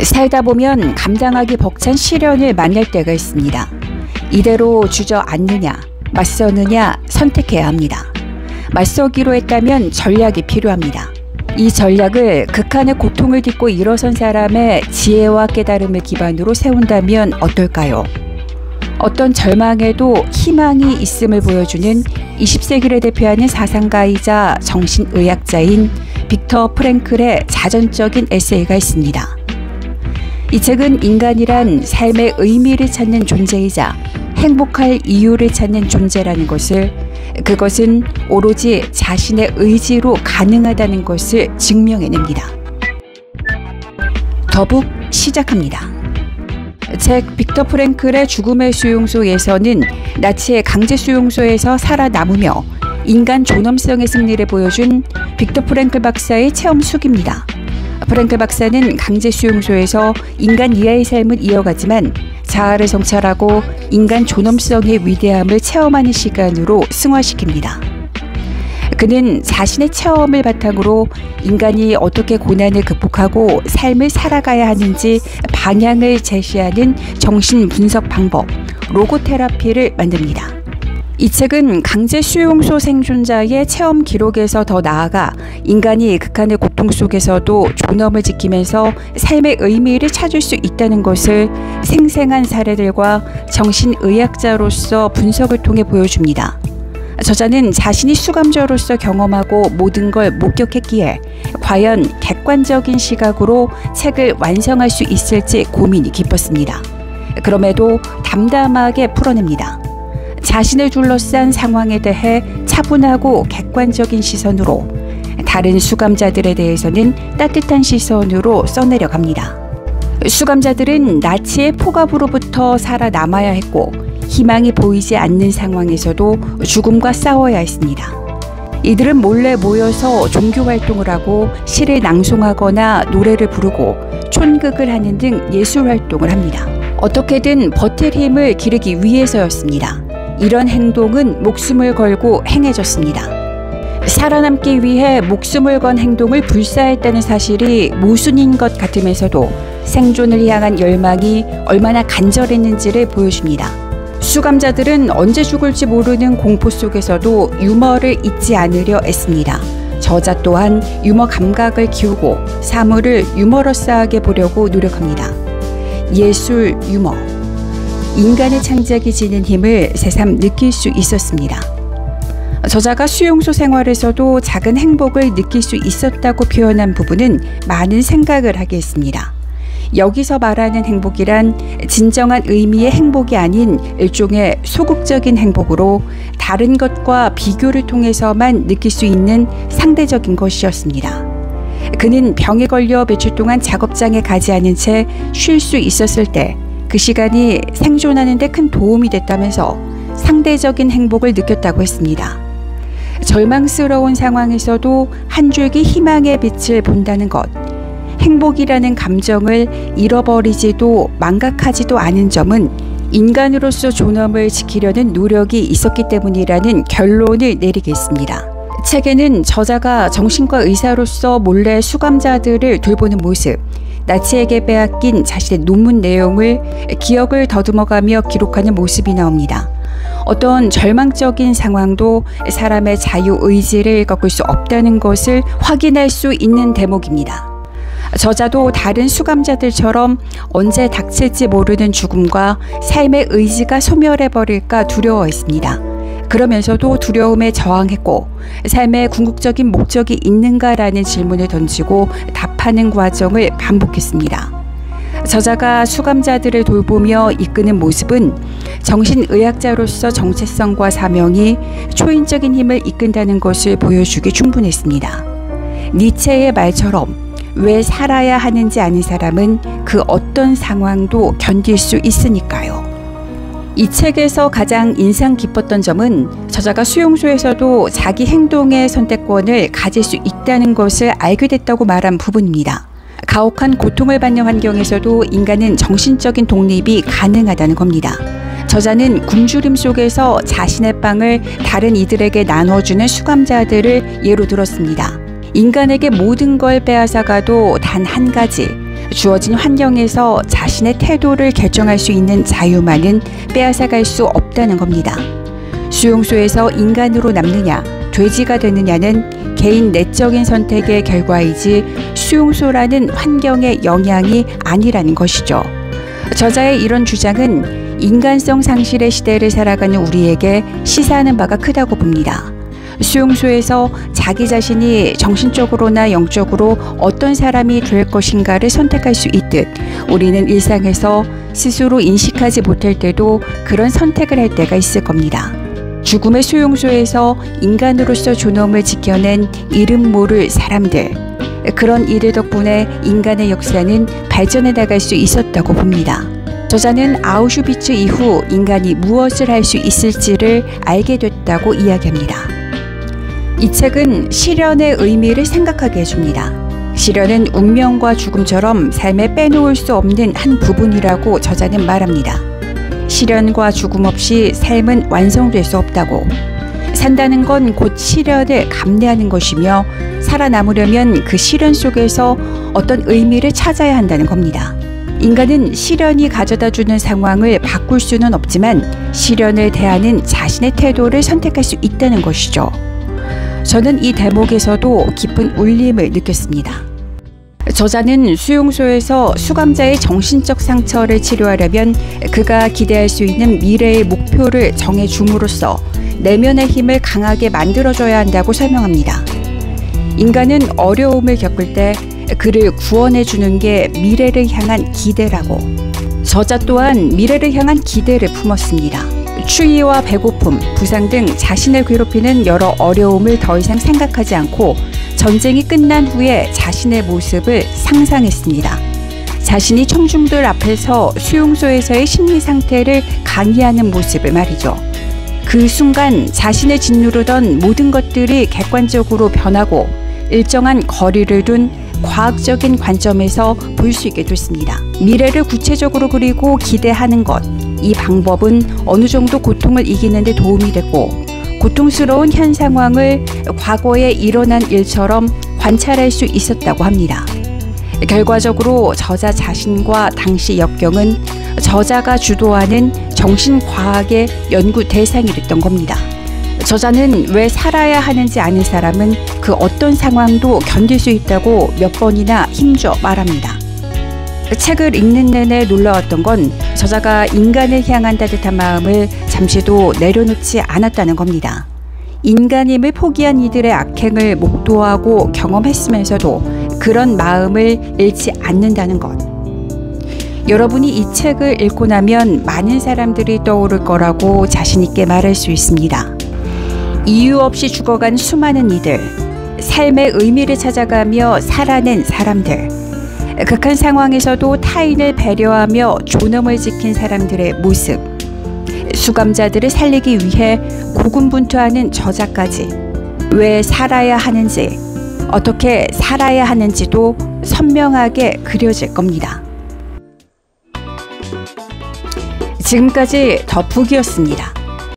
살다 보면 감당하기 벅찬 시련을 만날 때가 있습니다. 이대로 주저앉느냐, 맞서느냐 선택해야 합니다. 맞서기로 했다면 전략이 필요합니다. 이 전략을 극한의 고통을 딛고 일어선 사람의 지혜와 깨달음을 기반으로 세운다면 어떨까요? 어떤 절망에도 희망이 있음을 보여주는 20세기를 대표하는 사상가이자 정신의학자인 빅터 프랭클의 자전적인 에세이가 있습니다. 이 책은 인간이란 삶의 의미를 찾는 존재이자 행복할 이유를 찾는 존재라는 것을, 그것은 오로지 자신의 의지로 가능하다는 것을 증명해냅니다. 더북 시작합니다. 책 빅터 프랭클의 죽음의 수용소에서는 나치의 강제 수용소에서 살아남으며 인간 존엄성의 승리를 보여준 빅터 프랭클 박사의 체험 수기입니다. 프랭클 박사는 강제 수용소에서 인간 이하의 삶을 이어가지만 자아를 성찰하고 인간 존엄성의 위대함을 체험하는 시간으로 승화시킵니다. 그는 자신의 체험을 바탕으로 인간이 어떻게 고난을 극복하고 삶을 살아가야 하는지 방향을 제시하는 정신 분석 방법, 로고테라피를 만듭니다. 이 책은 강제 수용소 생존자의 체험 기록에서 더 나아가 인간이 극한의 고통 속에서도 존엄을 지키면서 삶의 의미를 찾을 수 있다는 것을 생생한 사례들과 정신의학자로서 분석을 통해 보여줍니다. 저자는 자신이 수감자로서 경험하고 모든 걸 목격했기에 과연 객관적인 시각으로 책을 완성할 수 있을지 고민이 깊었습니다. 그럼에도 담담하게 풀어냅니다. 자신을 둘러싼 상황에 대해 차분하고 객관적인 시선으로, 다른 수감자들에 대해서는 따뜻한 시선으로 써내려 갑니다. 수감자들은 나치의 포갑으로부터 살아남아야 했고 희망이 보이지 않는 상황에서도 죽음과 싸워야 했습니다. 이들은 몰래 모여서 종교활동을 하고 시를 낭송하거나 노래를 부르고 촌극을 하는 등 예술활동을 합니다. 어떻게든 버틸 힘을 기르기 위해서였습니다. 이런 행동은 목숨을 걸고 행해졌습니다. 살아남기 위해 목숨을 건 행동을 불사했다는 사실이 모순인 것 같으면서도 생존을 향한 열망이 얼마나 간절했는지를 보여줍니다. 수감자들은 언제 죽을지 모르는 공포 속에서도 유머를 잊지 않으려 애씁니다. 저자 또한 유머 감각을 키우고 사물을 유머러스하게 보려고 노력합니다. 예술, 유머, 인간의 창작이 지닌 힘을 새삼 느낄 수 있었습니다. 저자가 수용소 생활에서도 작은 행복을 느낄 수 있었다고 표현한 부분은 많은 생각을 하게 했습니다. 여기서 말하는 행복이란 진정한 의미의 행복이 아닌 일종의 소극적인 행복으로 다른 것과 비교를 통해서만 느낄 수 있는 상대적인 것이었습니다. 그는 병에 걸려 며칠 동안 작업장에 가지 않은 채 쉴 수 있었을 때 그 시간이 생존하는 데 큰 도움이 됐다면서 상대적인 행복을 느꼈다고 했습니다. 절망스러운 상황에서도 한 줄기 희망의 빛을 본다는 것, 행복이라는 감정을 잃어버리지도 망각하지도 않은 점은 인간으로서 존엄을 지키려는 노력이 있었기 때문이라는 결론을 내리겠습니다. 책에는 저자가 정신과 의사로서 몰래 수감자들을 돌보는 모습, 나치에게 빼앗긴 자신의 논문 내용을 기억을 더듬어가며 기록하는 모습이 나옵니다. 어떤 절망적인 상황도 사람의 자유의지를 꺾을 수 없다는 것을 확인할 수 있는 대목입니다. 저자도 다른 수감자들처럼 언제 닥칠지 모르는 죽음과 삶의 의지가 소멸해버릴까 두려워했습니다. 그러면서도 두려움에 저항했고 삶의 궁극적인 목적이 있는가라는 질문을 던지고 답하는 과정을 반복했습니다. 저자가 수감자들을 돌보며 이끄는 모습은 정신의학자로서 정체성과 사명이 초인적인 힘을 이끈다는 것을 보여주기 충분했습니다. 니체의 말처럼 왜 살아야 하는지 아는 사람은 그 어떤 상황도 견딜 수 있으니까요. 이 책에서 가장 인상 깊었던 점은 저자가 수용소에서도 자기 행동의 선택권을 가질 수 있다는 것을 알게 됐다고 말한 부분입니다. 가혹한 고통을 받는 환경에서도 인간은 정신적인 독립이 가능하다는 겁니다. 저자는 굶주림 속에서 자신의 빵을 다른 이들에게 나눠주는 수감자들을 예로 들었습니다. 인간에게 모든 걸 빼앗아가도 단 한 가지, 주어진 환경에서 자신의 태도를 결정할 수 있는 자유만은 빼앗아갈 수 없다는 겁니다. 수용소에서 인간으로 남느냐, 돼지가 되느냐는 개인 내적인 선택의 결과이지 수용소라는 환경의 영향이 아니라는 것이죠. 저자의 이런 주장은 인간성 상실의 시대를 살아가는 우리에게 시사하는 바가 크다고 봅니다. 수용소에서 자기 자신이 정신적으로나 영적으로 어떤 사람이 될 것인가를 선택할 수 있듯 우리는 일상에서 스스로 인식하지 못할 때도 그런 선택을 할 때가 있을 겁니다. 죽음의 수용소에서 인간으로서 존엄을 지켜낸 이름 모를 사람들, 그런 이들 덕분에 인간의 역사는 발전해 나갈 수 있었다고 봅니다. 저자는 아우슈비츠 이후 인간이 무엇을 할 수 있을지를 알게 됐다고 이야기합니다. 이 책은 시련의 의미를 생각하게 해줍니다. 시련은 운명과 죽음처럼 삶에 빼놓을 수 없는 한 부분이라고 저자는 말합니다. 시련과 죽음 없이 삶은 완성될 수 없다고. 산다는 건 곧 시련을 감내하는 것이며 살아남으려면 그 시련 속에서 어떤 의미를 찾아야 한다는 겁니다. 인간은 시련이 가져다주는 상황을 바꿀 수는 없지만 시련을 대하는 자신의 태도를 선택할 수 있다는 것이죠. 저는 이 대목에서도 깊은 울림을 느꼈습니다. 저자는 수용소에서 수감자의 정신적 상처를 치료하려면 그가 기대할 수 있는 미래의 목표를 정해줌으로써 내면의 힘을 강하게 만들어줘야 한다고 설명합니다. 인간은 어려움을 겪을 때 그를 구원해주는 게 미래를 향한 기대라고. 저자 또한 미래를 향한 기대를 품었습니다. 추위와 배고픔, 부상 등 자신을 괴롭히는 여러 어려움을 더 이상 생각하지 않고 전쟁이 끝난 후에 자신의 모습을 상상했습니다. 자신이 청중들 앞에서 수용소에서의 심리 상태를 강의하는 모습을 말이죠. 그 순간 자신을 짓누르던 모든 것들이 객관적으로 변하고 일정한 거리를 둔 과학적인 관점에서 볼 수 있게 됐습니다. 미래를 구체적으로 그리고 기대하는 것, 이 방법은 어느 정도 고통을 이기는 데 도움이 됐고 고통스러운 현 상황을 과거에 일어난 일처럼 관찰할 수 있었다고 합니다. 결과적으로 저자 자신과 당시 역경은 저자가 주도하는 정신과학의 연구 대상이 됐던 겁니다. 저자는 왜 살아야 하는지 아는 사람은 그 어떤 상황도 견딜 수 있다고 몇 번이나 힘줘 말합니다. 책을 읽는 내내 놀라웠던 건 저자가 인간을 향한 따뜻한 마음을 잠시도 내려놓지 않았다는 겁니다. 인간임을 포기한 이들의 악행을 목도하고 경험했으면서도 그런 마음을 잃지 않는다는 것. 여러분이 이 책을 읽고 나면 많은 사람들이 떠오를 거라고 자신 있게 말할 수 있습니다. 이유 없이 죽어간 수많은 이들, 삶의 의미를 찾아가며 살아낸 사람들, 극한 상황에서도 타인을 배려하며 존엄을 지킨 사람들의 모습, 수감자들을 살리기 위해 고군분투하는 저자까지 왜 살아야 하는지, 어떻게 살아야 하는지도 선명하게 그려질 겁니다. 지금까지 더 북이었습니다.